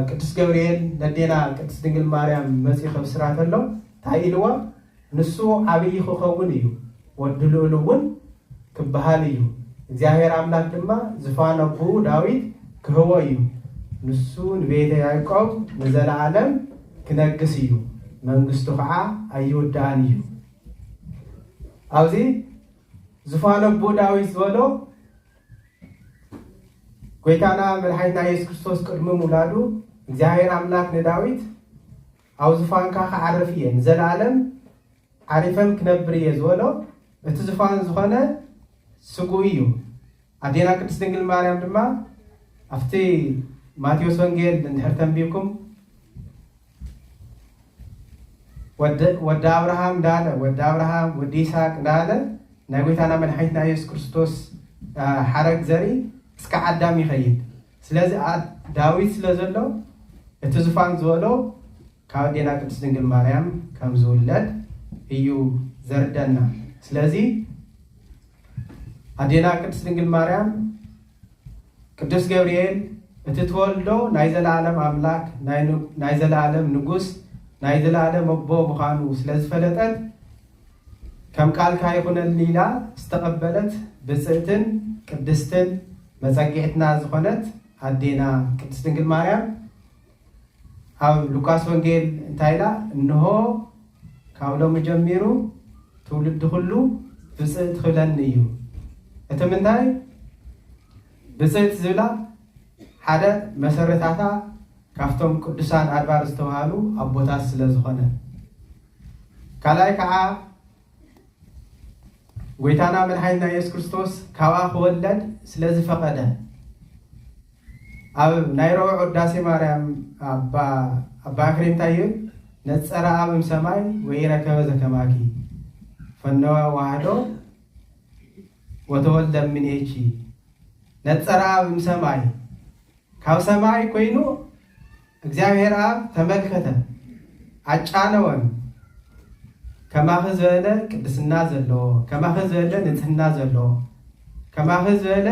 ቅዱስ ገብርኤል ነዴና ቅዱስ ድንግል ማርያም መጽሐፍ ስራት አለው ታይልዋ ንሱ አብይ ኮኸውን እዩ ወድሉሉውን ክበሃል እዩ እግዚአብሔር አምላክ ድማ ዝፋነቡ ዳዊት ክህቦ እዩ ንሱ ንቤተ ያዕቆብ ለዘላለም ክነግስ እዩ መንግስቱ ከዓ አይወዳን እዩ አውዚ ዝፋነቡ ዳዊት ዝበሎ ጎይታና መድኃኒትና ኢየሱስ ክርስቶስ ቅድመ ሙላዱ እግዚአብሔር አምላክ ለዳዊት አው ዝፋንካ ከዓረፍ እየ ዘላለም ዓሪፈም ክነብር እየ ዝበሎ እቲ ዝፋን ዝኾነ ስጉ እዩ አዴና ቅድስት ድንግል ማርያም ድማ አፍቲ ማቴዎስ ወንጌል እንድሕር ተንቢብኩም ወደ አብርሃም እንዳለ ወደ አብርሃም ወደ ይስሐቅ እንዳለ ናይ ጎይታና መድኃኒትና ኢየሱስ ክርስቶስ ሓረግ ዘርኢ እስከ አዳም ይኸይድ ስለዚህ ዳዊት ስለዘሎ እቲ ዝፋን ዝበሎ ካብ አዴና ቅድስት ድንግል ማርያም ከም ዝውለድ እዩ ዘርደና ስለዚህ አዴና ቅድስት ድንግል ማርያም ቅዱስ ገብርኤል እቲ ትወልዶ ናይ ዘላለም አምላክ ናይ ዘላለም ንጉስ ናይ ዘላለም አቦ ምዃኑ ስለዝፈለጠት ከም ቃልካ ይኹነኒ ኢላ ዝተቀበለት ብፅዕትን ቅድስትን መጸጊዕትና ዝኾነት አዴና ቅድስት ድንግል ማርያም ኣብ ሉቃስ ወንጌል እንታይ ኢላ እንሆ ካብ ሎሚ ጀሚሩ ትውልድ ሁሉ ብፅዕት ክብለኒ እዩ እቲ ምንታይ ብፅዕት ዝብላ ሓደ መሰረታታ ካፍቶም ቅዱሳን አድባር ዝተባሃሉ አቦታት ስለ ዝኾነ ካልኣይ ከዓ ጎይታና መድኃኒትና ኢየሱስ ክርስቶስ ካብኣ ክወለድ ስለ ዝፈቐደ ኣብ ናይ ረቡዕ ውዳሴ ማርያም ኣባ ኤፍሬም እንታይ እዩ ነፀረ ኣብ ሰማይ ወይረከበ ዘከማኪ ፈነወ ዋህዶ ወተወልደ እምኔኪ ነፀረ ኣብ ሰማይ ካብ ሰማይ ኮይኑ እግዚአብሔር አብ ተመልከተ አጫነወን ከማኸ ዝበለ ቅድስና ዘሎ ከማኸ ዝበለ ንጽህና ዘሎ ከማኸ ዝበለ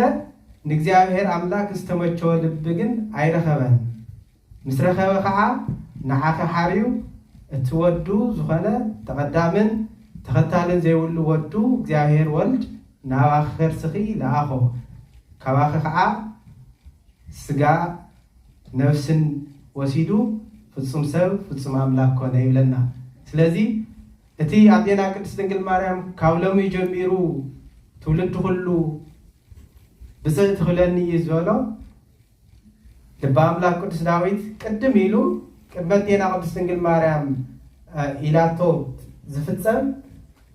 ንእግዚአብሔር አምላክ ዝተመቸወ ልብ ግን አይረኸበን ምስ ረኸበ ከዓ ንዓኸ ሓርዩ እትወዱ ዝኾነ ተቐዳምን ተኸታልን ዘይብሉ ወዱ እግዚአብሔር ወልድ ናባኸ ከርስኺ ለኣኾ ካባኸ ከዓ ስጋ ነፍስን ወሲዱ ፍጹም ሰብ ፍጹም አምላክ ኮነ ይብለና ስለዚህ እቲ አዴና ቅድስት ድንግል ማርያም ካብ ሎሚ ጀሚሩ ትውልድ ሁሉ ብፅዕት ክብለኒ ዝበሎ ልበ አምላክ ቅዱስ ዳዊት ቅድም ኢሉ ቅድመ አዴና ቅድስት ድንግል ማርያም ኢላቶ ዝፍጸም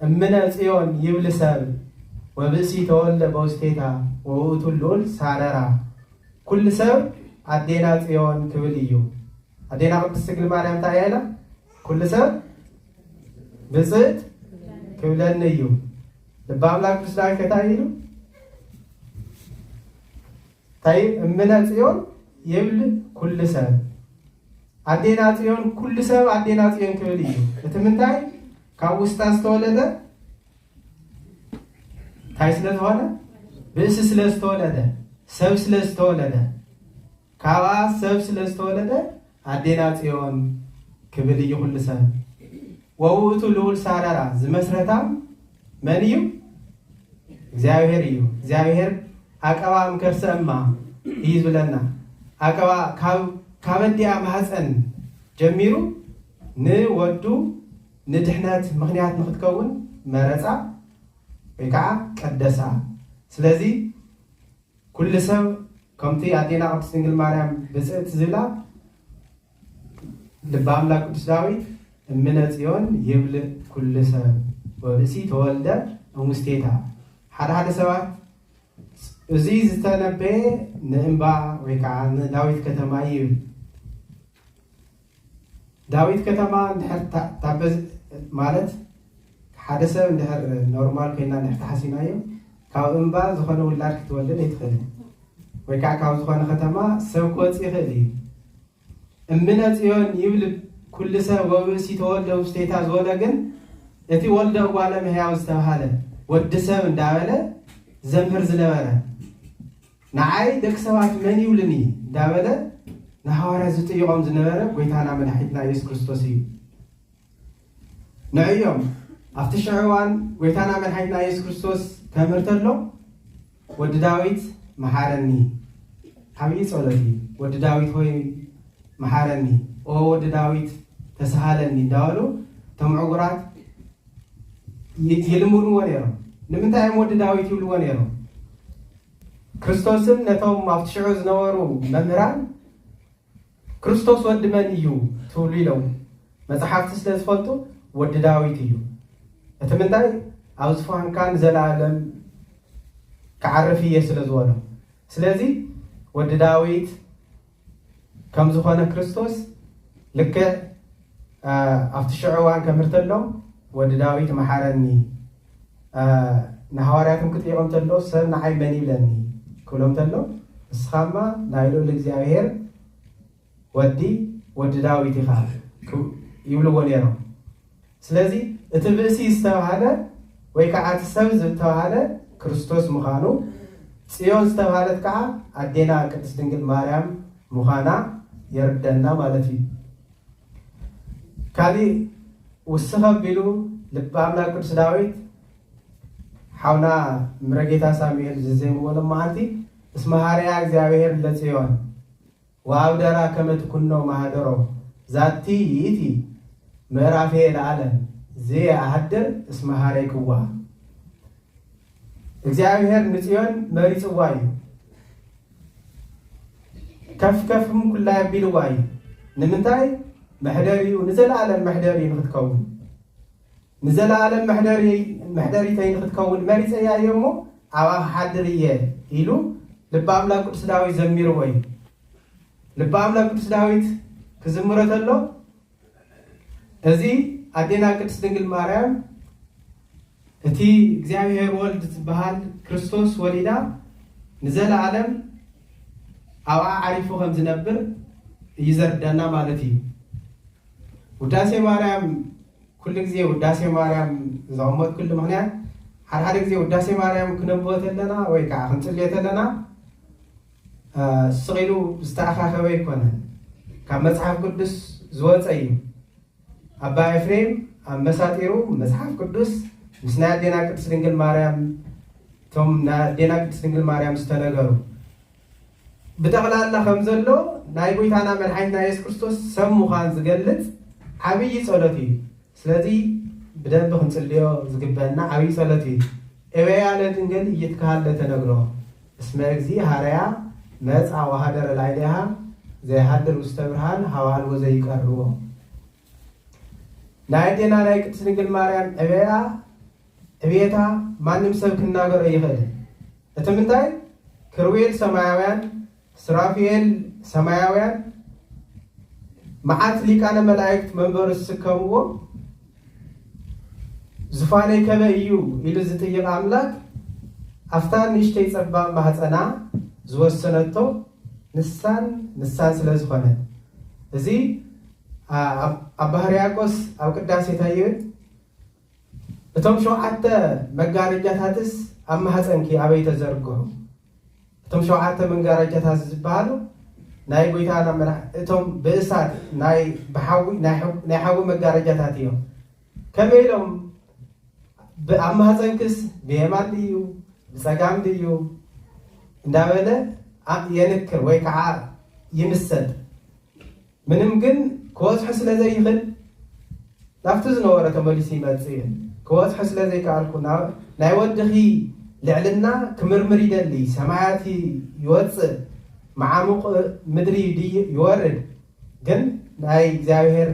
እምነ ጽዮን ይብል ሰብ ወብእሲ ተወልደ በውስቴታ ወውእቱ ልዑል ሳረራ ኩል ሰብ አዴና ጽዮን ክብል እዩ አዴና ቅድስት ድንግል ማርያም እንታይ ኢላ ኩል ሰብ ብፅዕት ክብለኒ እዩ ልበ አምላክ ቅዱስ ዳዊት እንታይ ኢሉ ታይ እምነ ጽዮን ይብል ኩል ሰብ አዴና ጽዮን ኩል ሰብ አዴና ጽዮን ክብል እዩ እቲ ምንታይ ካብ ውስጣ ዝተወለደ ታይ ስለዝኾነ ብእሲ ስለዝተወለደ ሰብ ስለዝተወለደ ካባ ሰብ ስለዝተወለደ አዴና ጽዮን ክብል እዩ ኩል ሰብ ወውእቱ ልዑል ሳረራ ዝመስረታም መን እዩ እግዚአብሔር እዩ እግዚአብሔር አቀባ ምከርሰማ እዩ ዝብለና አቀባ ካብ ኣዲኣ ማህፀን ጀሚሩ ንወዱ ንድሕነት ምክንያት ንክትከውን መረፃ ወይ ከዓ ቀደሳ ስለዚ ኩል ሰብ ከምቲ አዴና ቅድስት ድንግል ማርያም ብፅዕት ዝብላ ልበ አምላክ ቅዱስ ዳዊት እምነ ጽዮን ይብል ኩል ሰብ ወብእሲ ተወልደ እሙስቴታ ሓደ ሰባት እዚ ዝተነበየ ንእምባ ወይ ከዓ ንዳዊት ከተማ ይብል ዳዊት ከተማ እንድሕር ታበዝ ማለት ሓደ ሰብ እንድሕር ኖርማል ኮይና እንድሕር ተሓሲናዮ ካብ እምባ ዝኾነ ውላድ ክትወልድ ኣይትኽእልን ወይ ከዓ ካብ ዝኾነ ከተማ ሰብ ክወፅእ ይኽእል እዩ እምነ ጽዮን ይብል ኩል ሰብ ወብእሲ ተወልደ ውስቴታ ዝበለ ግን እቲ ወልደ እጓለ እመሕያው ዝተባሃለ ወዲ ሰብ እንዳበለ ዘምህር ዝነበረ ንዓይ ደቂ ሰባት መን ይብልኒ እንዳበለ نحوارا زطيقهم زنبرة قويتانا مدحيتنا يسوع كريستوس نعيهم أفتشعوان قويتانا مدحيتنا يسوع كريستوس تمرتلو ود داويت محارني حبيبي صلاتي ود داويت هوي محارني او ود داويت تسهالني داولو تمعقرات يلمون ونيرو نمنتاي ود داويت يبلو ونيرو كريستوسن نتوم أفتشعو زنورو ممران كريستوس ود من يو تولي لو مصحف تسلس فلتو ود داويت يو اتمنتاي أوصفان كان زلالم كعرفي يسلزوله سلازي ود داويت كم زخانة كريستوس لك أفتشعوان كمرتلو ود داويت محارني نهاراتهم كتيرهم تلو سن عي بني لني كلهم تلو السخامة نايلو للزياهير ودي ود داويت يخاف يبلو ونيرو سلازي اتبسي استوهاله ويكعات السبز استوهاله كريستوس مخانو سيون استوهالت كعا عدينا قدس دنجل مريم مخانا يردنا مالتي كالي وسخب بيلو لب أملاك قدس داويت حاونا مرقيتا ساميل زيزيم ولا ماتي اسمها رياك زيابير لسيون وعودرا كما تكونو مهدرو ذاتي يتي مرافي العالم زي أهدر اسمها ريكوا እግዚአብሔር ንጽዮን መሪ ጽዋይ ከፍ ከፍም ኩላ ቢልዋይ ንምንታይ محدري ونزلعلم محدري نختكون نزلعلم محدري تاي نختكون مريض يا يومو عوا حدريه يلو لب أملاك قدس داويت زمير وي لب أملاك قدس داويت كزمرتلو ازي أدينا قدس دنجل مريم اتي እግዚአብሔር ወልድ ትበሃል ክርስቶስ ወሊዳ ንዘለዓለም አዋ ዓሪፉ ከም ዝነብር ይዘርዳና ማለት እዩ ውዳሴ ማርያም ኩሉ ግዜ ውዳሴ ማርያም ዘውመት ኩሉ ምክንያት ሓደ ግዜ ውዳሴ ማርያም ክነብወት ኣለና ወይ ከዓ ክንጽልየት ኣለና ስቂሉ ዝተኣኻኸበ ይኮነን ካብ መጽሓፍ ቅዱስ ዝወፀ እዩ አባ ኤፍሬም ኣብ መሳጢሩ መጽሓፍ ቅዱስ مسنا دينا قدس دنجل مريم ثم دينا قدس دنجل مريم استنغرو بتقلالا خمزلو ناي بويتانا مدحيتنا يسوع كريستوس سمو خان زغلط عبي صلاتي سلازي بدن بخنصليو زغبنا عبي صلاتي ايويا لدنجل يتكال تنغرو اسم اغزي هاريا مصا وهدر لايلها زي حدر مستبرهان حوال وزي يقرو ناي دينا ناي قدس دنجل مريم ايويا أبيتها ما نمسك الناقر أيهاد أتمنى كرويل سماويان سرافيل سماويان معات لي كان ملائكة منبر السكمو زفاني كما يو إلى زتي الأملاك أفتان نشتي صبام بحثنا زو السنتو نسان سلازخانة زي أبهرياكوس أو كداسي تايوت እቶም ሸውዓተ መጋረጃታትስ ኣብ ማህፀንኪ ኣበይ ተዘርግሑ እቶም ሸውዓተ መጋረጃታት ዝበሃሉ ናይ ጎይታና እቶም ብእሳት ናይ በሓዊ ናይ ሓዊ መጋረጃታት እዮም ከመይ ኢሎም ኣብ ማህፀንክስ ብየማን ድዩ ብፀጋም ድዩ እንዳበለ የንክር ወይ ከዓ ይምሰጥ ምንም ግን ክወፅሑ ስለዘይኽእል ናብቲ ዝነበረ ተመሊሱ ይመፅእ እዩ كواس حسلا زي كالكونا نايودخي لعلنا كمرمر يدلي سماعاتي يوص معامق مدري دي يورد جن ناي زاهر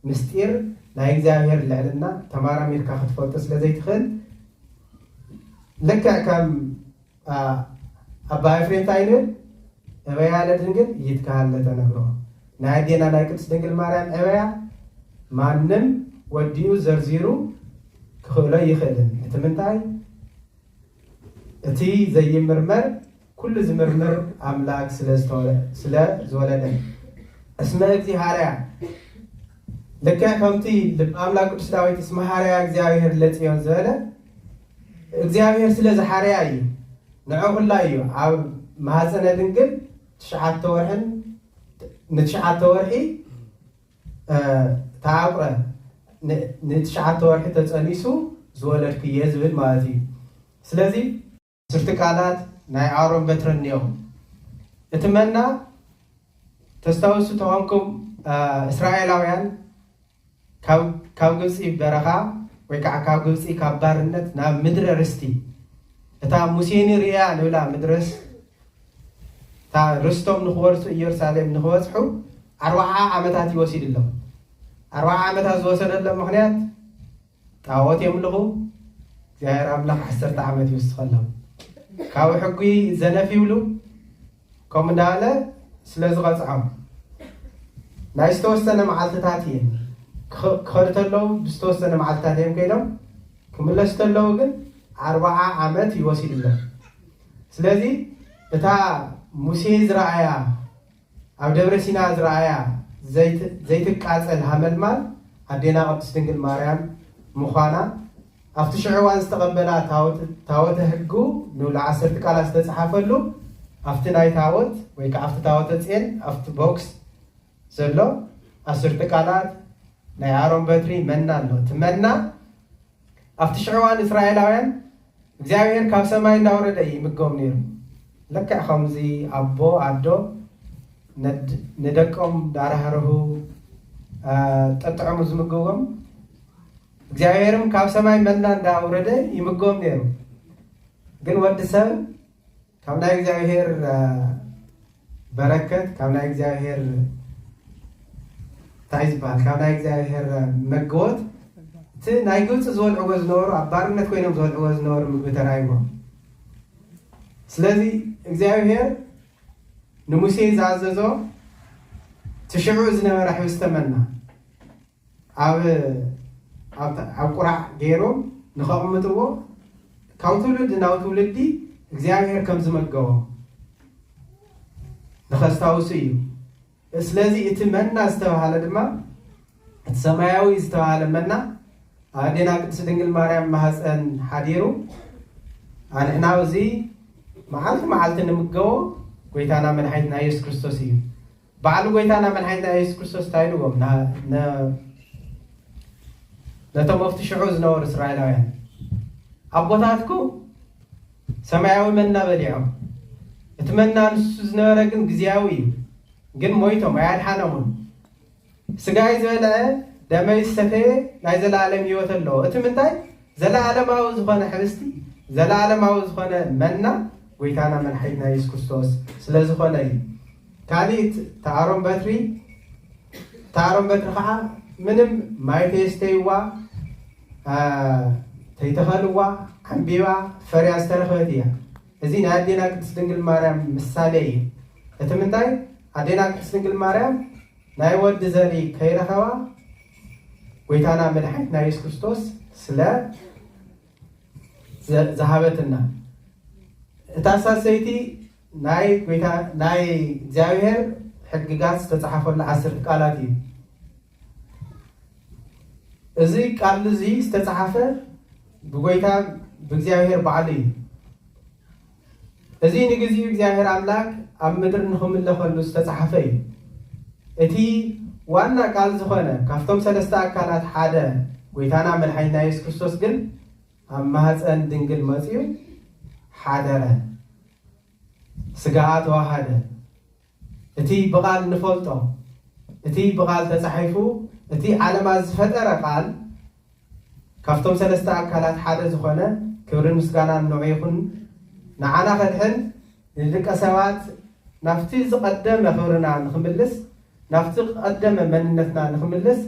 مستير ناي زاهر لعلنا تمارا ميركا خطفوت سلا زي تخل لك كم أبا إفرين تاينر أبايا لدنجل يتكال لتنقروا ناي دينا ناي كتس دنجل ماران أبايا ما نم وديو زرزيرو كخلا يخلن اتمنتاي اتي زي مرمر كل زمرمر املاك سلا زولدن اسمها تي هاريا لك كمتي املاك قدس داويت اسمها هاريا እግዚአብሔር ለጽዮን ዘለ እግዚአብሔር ስለዚ ሃርያ እዩ ንዑ ሁላ እዩ ኣብ ማህፀነ ድንግል 9 ወርሕን نتشعة ورحي تعبر نتشعة ورحي تتأنيسو زولت كي يزبل مالتي سلازي سرتكالات ناي عارون بترن اليوم اتمنى تستوسوا توانكم إسرائيلاويان كاو جزئي برخا ويكع كاو جزئي كبارنت نا مدر رستي تا موسيني ريا نولا مدرس تا رستم نخورسو يرسالم نخوصحو 40 عامتات يوسيد الله 40 عامتات وصل الله مخنيات تعوت يملغو زهر أملاح 10 عامت يوسخلهم كاو حقي زنفي ولو كم دالة سلاز غزعم نايستوسنا معلتاتين خرت له بستوسنا معلتاتين كيلو كملست له جن 40 عامت يوسيد الله سلازي بتاع موسى زراعيا أو دبر سينا زراعيا زيت كاسل حمل مال عدينا قدس دنجل مريم مخانا أفتشعوان استقبلها تاوت هجو نول 10 قال استتصحفلو أفتناي تاوت ويك أفت تاوت تسين أفت بوكس زلو 10 قالات ناي عارون بتري منا له تمنى أفتشعوان إسرائيلاوين እግዚአብሔር ካብ ሰማይ እንዳወረደ ይምገም ነይሩ ለካ ከምዚ አቦ አዶ ንደቆም ዳራህርሁ ጠጥዖም ዝምገቦም እግዚአብሔርም ካብ ሰማይ መና እንዳወረደ ይምገም ነይሩ ግን ወዲ ሰብ ካብ ናይ እግዚአብሔር በረከት ካብ ናይ እግዚአብሔር ታይዝባል ካብ ናይ እግዚአብሔር መገወት ናይ ግብፅ ዝወልዕዎ ዝነበሩ ኣብ ባርነት ኮይኖም ዝወልዕዎ ዝነበሩ ምግቢ ተራይቦም ስለዚ እግዚአብሔር ንሙሴ ዝኣዘዞ ትሽዑ ዝነበረ ሕብስተ መና ኣብ ቁራዕ ገይሮም ንኸቕምጥዎ ካብ ትውልድ ናብ ትውልዲ እግዚአብሔር ከም ዝመገቦ ንኸስታውሱ እዩ ስለዚ እቲ መና ዝተባሃለ ድማ እቲ ሰማያዊ ዝተባሃለ መና አዴና ቅድስት ድንግል ማርያም ማህፀን ሓዲሩ አንሕና እዚ መዓልቲ ንምገቦ ጎይታና መድሓኒትና ኢየሱስ ክርስቶስ እዩ በዓል ጎይታና መድሓኒትና ኢየሱስ ክርስቶስ ታይልዎም ነቶም ኣብቲ ሽዑ ዝነበሩ እስራኤላውያን ኣቦታትኩ ሰማያዊ መና በሊዖም እቲ መና ንሱ ዝነበረ ግን ግዝያዊ እዩ ግን ሞይቶም ኣያድሓኖምን ስጋይ ዝበልዐ ደመይ ዝተፈየ ናይ ዘለዓለም ህይወት ኣለዎ እቲ ምንታይ ዘለዓለማዊ ዝኾነ ሕብስቲ ዘለዓለማዊ ዝኾነ መና ጎይታና መድሓኒትና ኢየሱስ ክርስቶስ ስለ ዝኾነ እዩ ካሊእ ተኣሮን በትሪ ከዓ ምንም ማይ ተየስተይዋ ተይተኸልዋ ዓንቢባ ፈርያ ዝተረኸበት እያ እዚ ናይ ኣዴና ቅድስት ድንግል ማርያም ምሳሌ እዩ እቲ ምንታይ ኣዴና ቅድስት ድንግል ማርያም ናይ ወዲ ዘርኢ ከይረኸባ ጎይታና መድሓኒትና ኢየሱስ ክርስቶስ ስለ ዝሃበትና እታ ሰበይቲ ናይ እግዚአብሔር ሕግጋት ዝተጻሕፈሉ 10 ቃላት እዩ እዚ ቃል እዚ ዝተጻሕፈ ብጎይታ ብእግዚአብሔር በዓል እዩ እዚ ንግዚኡ እግዚአብሔር አምላክ ኣብ ምድር ንኽምለኸሉ ዝተጻሕፈ እዩ እቲ ዋና ቃል ዝኾነ ካብቶም ሰለስተ አካላት ሓደ ጎይታና መድሓኒትና ኢየሱስ ክርስቶስ ግን ኣብ ማህፀን ድንግል መፅኡ ሓደረ ስጋ ተዋሃደ እቲ ብቃል ንፈልጦ እቲ ብቃል ተጻሒፉ እቲ ዓለማት ዝፈጠረ ቃል ካብቶም ሰለስተ አካላት ሓደ ዝኾነ ክብርን ምስጋናን ንዑ ይኹን ንዓና ከድሕን ንደቂ ሰባት ናብቲ ዝቐደመ ክብርና ንኽምልስ ናብቲ ቀደመ መንነትና ንኽምልስ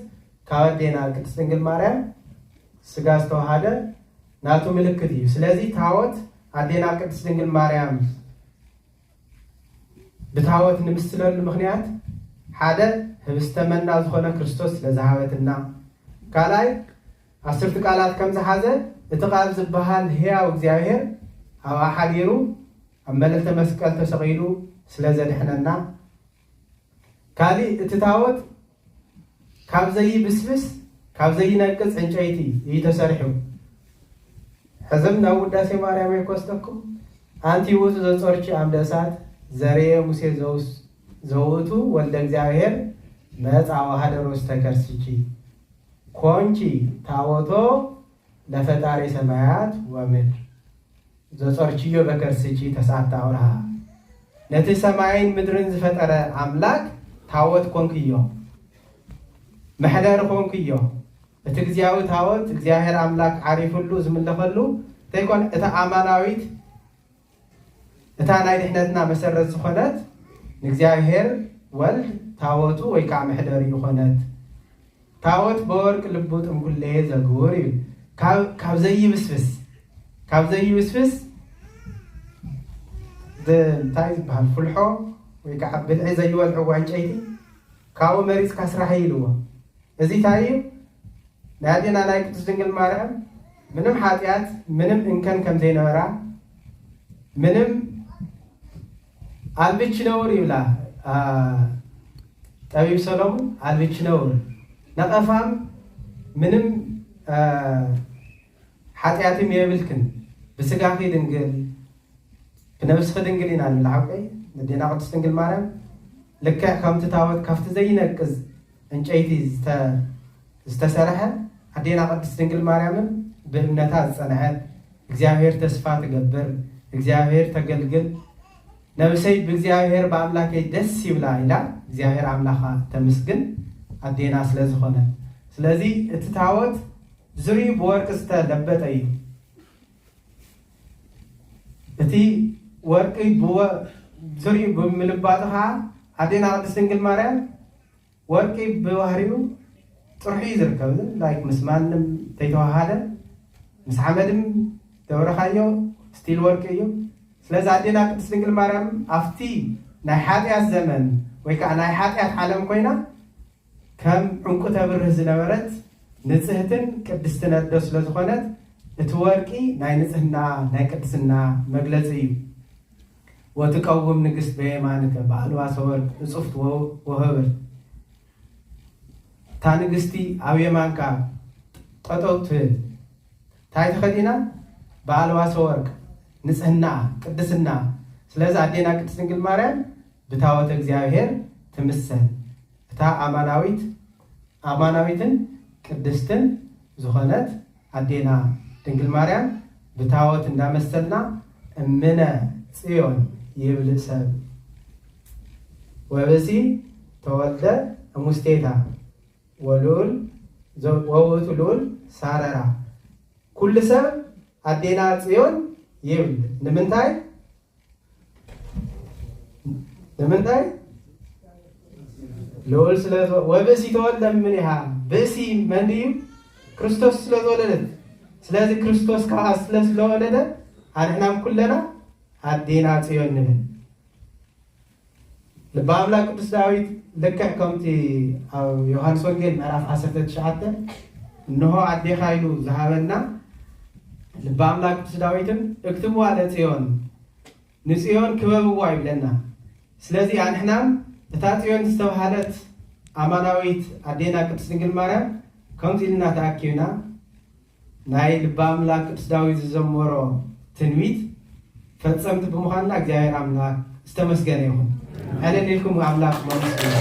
ካብ ኣዴና ቅድስት ድንግል ማርያም ስጋ ዝተዋሃደ ናቱ ምልክት እዩ ስለዚ ታወት ኣዴና ቅድስት ድንግል ማርያም ብታወት ንምስለሉ ምክንያት ሓደ ህብስተ መና ዝኾነ ክርስቶስ ስለዝሃበትና ካልኣይ 10 ቃላት ከም ዝሓዘ እቲ ቃል ዝበሃል ህያው እግዚአብሔር ኣብ ሓዲሩ ኣብ መልዕልተ መስቀል ተሰቒሉ ስለዘድሕነና ካሊእ እቲ ታወት ካብ ዘይብስብስ ካብ ዘይነቅፅ ዕንጨይቲ እዩ ተሰሪሑ ሕዝም ናብ ውዳሴ ማርያም ይኮስተኩም አንቲ ውእቱ ዘንጾርቺ አምደ እሳት ዘርየ ሙሴ ዘውስ ዘውቱ ወልደ እግዚአብሔር መጻ ወኀደረ ውስተ ከርሥኪ ኮንቺ ታቦቶ ለፈጣሪ ሰማያት ወምድር ዘጾርችዮ በከርሥኪ ተስዓተ አውርሃ ነቲ ሰማይን ምድርን ዝፈጠረ አምላክ ታቦት ኮንክዮ መሕደሪ ኮንክዮ እቲ እግዚአዊ ታቦት እግዚአብሔር አምላክ ዓሪፉሉ ዝምለኸሉ ተይኮን እታ አማናዊት እታ ናይ ድሕነትና መሰረት ዝኾነት ንእግዚአብሔር ወልድ ታቦቱ ወይ ከዓ መሕደሪ ዝኾነት ታቦት በወርቅ ልቡ ጥምኩለየ ዘግቡር እዩ ካብ ዘይብስብስ እንታይ ዝበሃል ፍልሖ ወይ ከዓ ብልዒ ዘይበልዕዎ ዕንጨይቲ ካብኡ መሪፅካ ስራሕ ኢልዎ እዚ እንታይ እዩ ናይ ኣዴና ናይ ቅድስት ድንግል ማርያም ምንም ሓጢአት ምንም እንከን ከም ዘይነበራ ምንም አልብች ነውር ይብላ ጠቢብ ሰሎሞን አልብች ነውር ነቐፋም ምንም ሓጢአትም የብልክን ብስጋኺ ድንግል ብነብስኺ ድንግል ኢና ንብል ዓብቀይ ኣዴና ቅድስት ድንግል ማርያም ልክዕ ከምቲ ታቦት ካብቲ ዘይነቅዝ ዕንጨይቲ ዝተሰርሐ ኣዴና ቅድስት ድንግል ማርያምን ብእምነታ ዝፀንዐት እግዚአብሔር ተስፋ ትገብር እግዚአብሔር ተገልግል ነብሰይ ብእግዚአብሔር በአምላከይ ደስ ይብላ ኢላ እግዚአብሔር አምላኻ ተመስግን ኣዴና ስለ ዝኾነ ስለዚ እቲ ታቦት ዙርዩ ብወርቂ ዝተለበጠ እዩ እቲ ወርቂ ዙርዩ ብምልባጡ ከዓ ኣዴና ቅድስት ድንግል ማርያም ወርቂ ብባህሪኡ ጥርሑ እዩ ዝርከብ ላይክ ምስ ማንም ተይተዋሃደ ምስ ሓመድም ተወረኻዮ ስቲል ወርቂ እዩ ስለዚ ኣዴና ቅድስት ድንግል ማርያም ኣብቲ ናይ ሓጢአት ዘመን ወይ ከዓ ናይ ሓጢአት ዓለም ኮይና ከም ዕንቁ ተብርህ ዝነበረት ንጽህትን ቅድስትን ኣዶ ስለ ዝኾነት እቲ ወርቂ ናይ ንጽህና ናይ ቅድስና መግለፂ እዩ ወትቀውም ንግስት በየማንከ በኣልባሰ ወርቅ እጹፍት ወህብር እታ ንግስቲ ኣብ የማንካ ጠጠው ትብል እንታይ ተኸዲና በኣልባሰ ወርቅ ንጽህና ቅድስና ስለዚ ኣዴና ቅድስት ድንግል ማርያም ብታቦተ እግዚአብሔር ትምሰል እታ ኣማናዊትን ቅድስትን ዝኾነት ኣዴና ድንግል ማርያም ብታቦት እንዳመሰልና እምነ ጽዮን ይብል ሰብ ወበሲ ተወልደ እሙስቴታ ወልዑል ወውእቱ ልዑል ሳረራ ኩሉ ሰብ ኣዴና ጽዮን ይብል ንምንታይ ልዑል ወብእሲ ተወልደ እምኔሃ ብእሲ መን እዩ ክርስቶስ ስለዝወለደት ስለዚ ክርስቶስ ከዓ ስለዝወለደ ኣንሕናም ኩለና ኣዴና ጽዮን ንብል ልበ ኣምላክ ቅዱስ ዳዊት ልክዕ ከምቲ ኣብ ዮሃንስ ወንጌል ምዕራፍ 19 እንሆ ኣዴኻ ኢሉ ዝሃበና ልበ ኣምላክ ቅዱስ ዳዊትም እክትብዋ ለጽዮን ንጽዮን ክበብዋ ይብለና ስለዚ ኣንሕናም እታ ጽዮን ዝተባሃለት ኣማናዊት ኣዴና ቅድስት ድንግል ማርያም ከምዚ ኢልና ተኣኪብና ናይ ልበ ኣምላክ ቅዱስ ዳዊት ዝዘመሮ ትንቢት ፈጸምቲ ብምዃንና እግዚአብሔር ኣምላክ ዝተመስገነ ይኹን። ኣነ ኢልኩም ኣምላክ መስገን